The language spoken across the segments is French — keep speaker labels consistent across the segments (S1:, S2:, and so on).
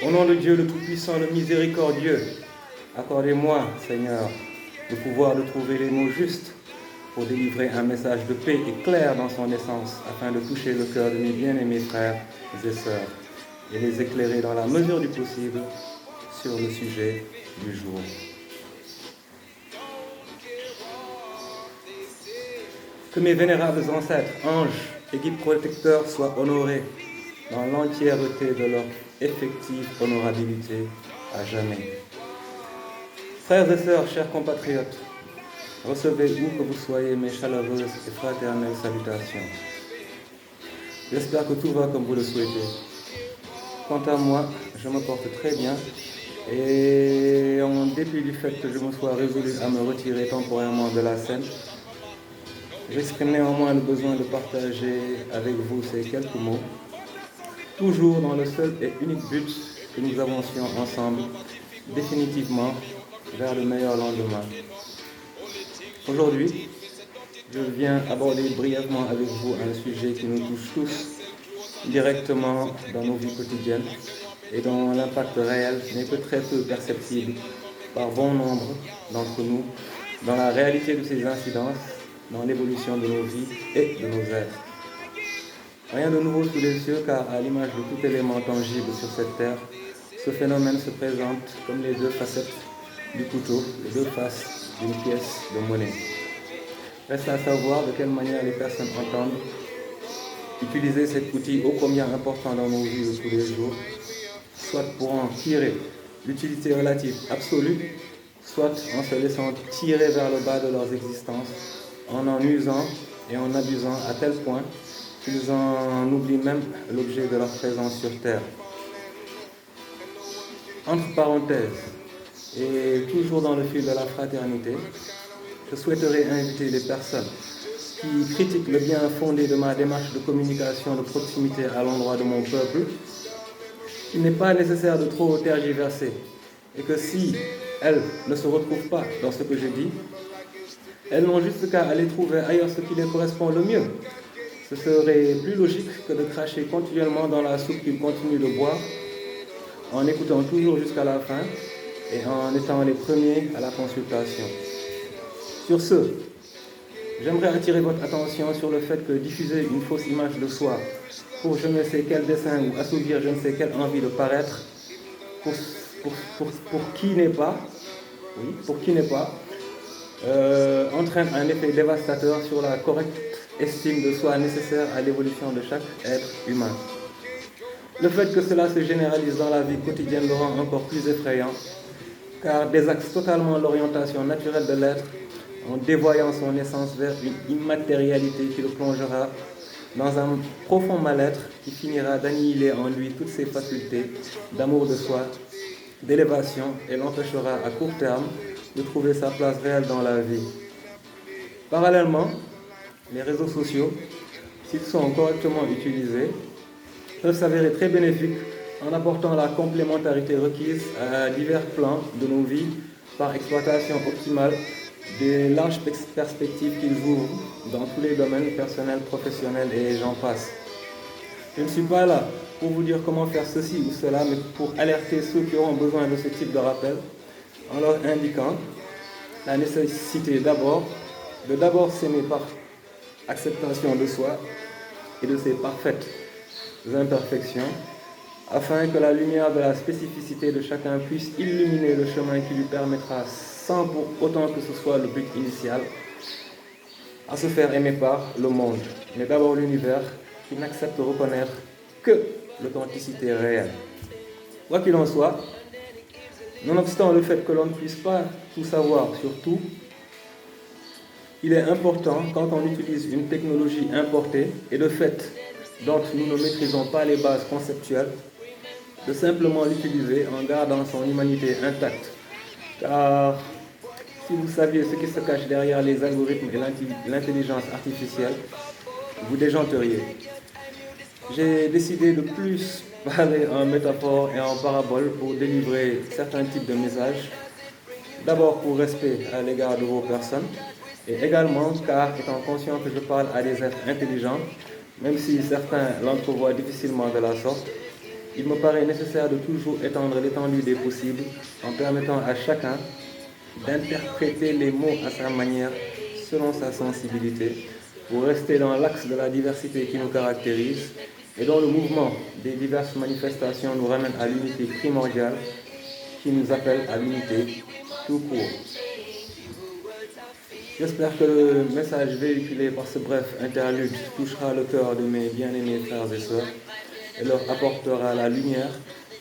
S1: Au nom de Dieu le Tout-Puissant, le Miséricordieux, accordez-moi, Seigneur, le pouvoir de trouver les mots justes pour délivrer un message de paix et clair dans son essence, afin de toucher le cœur de mes bien-aimés frères et sœurs et les éclairer dans la mesure du possible sur le sujet du jour. Que mes vénérables ancêtres, anges et guides protecteurs soient honorés dans l'entièreté de leur effective honorabilité à jamais. Frères et sœurs, chers compatriotes, recevez où que vous soyez mes chaleureuses et fraternelles salutations. J'espère que tout va comme vous le souhaitez. Quant à moi, je me porte très bien et en dépit du fait que je me sois résolu à me retirer temporairement de la scène, j'exprime néanmoins le besoin de partager avec vous ces quelques mots, toujours dans le seul et unique but que nous avancions ensemble, définitivement, vers le meilleur lendemain. Aujourd'hui, je viens aborder brièvement avec vous un sujet qui nous touche tous directement dans nos vies quotidiennes et dont l'impact réel n'est que très peu perceptible par bon nombre d'entre nous dans la réalité de ces incidences, dans l'évolution de nos vies et de nos êtres. Rien de nouveau sous les cieux, car à l'image de tout élément tangible sur cette terre, ce phénomène se présente comme les deux facettes du couteau, les deux faces d'une pièce de monnaie. Reste à savoir de quelle manière les personnes entendent utiliser cet outil ô combien important dans nos vies de tous les jours, soit pour en tirer l'utilité relative absolue, soit en se laissant tirer vers le bas de leurs existences, en usant et en abusant à tel point qu'ils en oublient même l'objet de leur présence sur Terre. Entre parenthèses, et toujours dans le fil de la fraternité, je souhaiterais inviter les personnes qui critiquent le bien fondé de ma démarche de communication de proximité à l'endroit de mon peuple. Il n'est pas nécessaire de trop tergiverser et que si elles ne se retrouvent pas dans ce que je dis, elles n'ont juste qu'à aller trouver ailleurs ce qui les correspond le mieux. Ce serait plus logique que de cracher continuellement dans la soupe qu'ils continuent de boire, en écoutant toujours jusqu'à la fin et en étant les premiers à la consultation. Sur ce, j'aimerais attirer votre attention sur le fait que diffuser une fausse image de soi pour je ne sais quel dessein ou assouvir je ne sais quelle envie de paraître, pour qui n'est pas, entraîne un effet dévastateur sur la correcte estime de soi nécessaire à l'évolution de chaque être humain. Le fait que cela se généralise dans la vie quotidienne le rend encore plus effrayant, car désaxe totalement l'orientation naturelle de l'être en dévoyant son essence vers une immatérialité qui le plongera dans un profond mal-être qui finira d'annihiler en lui toutes ses facultés d'amour de soi, d'élévation et l'empêchera à court terme de trouver sa place réelle dans la vie. Parallèlement, les réseaux sociaux, s'ils sont correctement utilisés, peuvent s'avérer très bénéfiques en apportant la complémentarité requise à divers plans de nos vies par exploitation optimale des larges perspectives qu'ils ouvrent dans tous les domaines personnels, professionnels et j'en passe. Je ne suis pas là pour vous dire comment faire ceci ou cela, mais pour alerter ceux qui auront besoin de ce type de rappel en leur indiquant la nécessité de d'abord s'aimer par acceptation de soi et de ses parfaites imperfections, afin que la lumière de la spécificité de chacun puisse illuminer le chemin qui lui permettra, sans pour autant que ce soit le but initial, à se faire aimer par le monde, mais d'abord l'univers qui n'accepte reconnaître que l'authenticité réelle. Quoi qu'il en soit, nonobstant le fait que l'on ne puisse pas tout savoir sur tout, il est important, quand on utilise une technologie importée et de fait dont nous ne maîtrisons pas les bases conceptuelles, de simplement l'utiliser en gardant son humanité intacte. Car si vous saviez ce qui se cache derrière les algorithmes et l'intelligence artificielle, vous déjanteriez. J'ai décidé de plus parler en métaphore et en parabole pour délivrer certains types de messages D'abord pour respect à l'égard de vos personnes, et également car étant conscient que je parle à des êtres intelligents, même si certains l'entrevoient difficilement de la sorte, il me paraît nécessaire de toujours étendre l'étendue des possibles en permettant à chacun d'interpréter les mots à sa manière, selon sa sensibilité, pour rester dans l'axe de la diversité qui nous caractérise et dont le mouvement des diverses manifestations nous ramène à l'unité primordiale qui nous appelle à l'unité tout court. J'espère que le message véhiculé par ce bref interlude touchera le cœur de mes bien-aimés frères et sœurs et leur apportera la lumière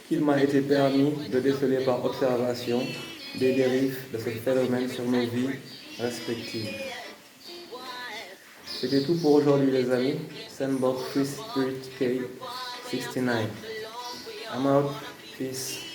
S1: qu'il m'a été permis de déceler par observation des dérives de ce phénomène sur nos vies respectives. C'était tout pour aujourd'hui les amis. Sandbox Free Spirit K69. I'm out. Peace.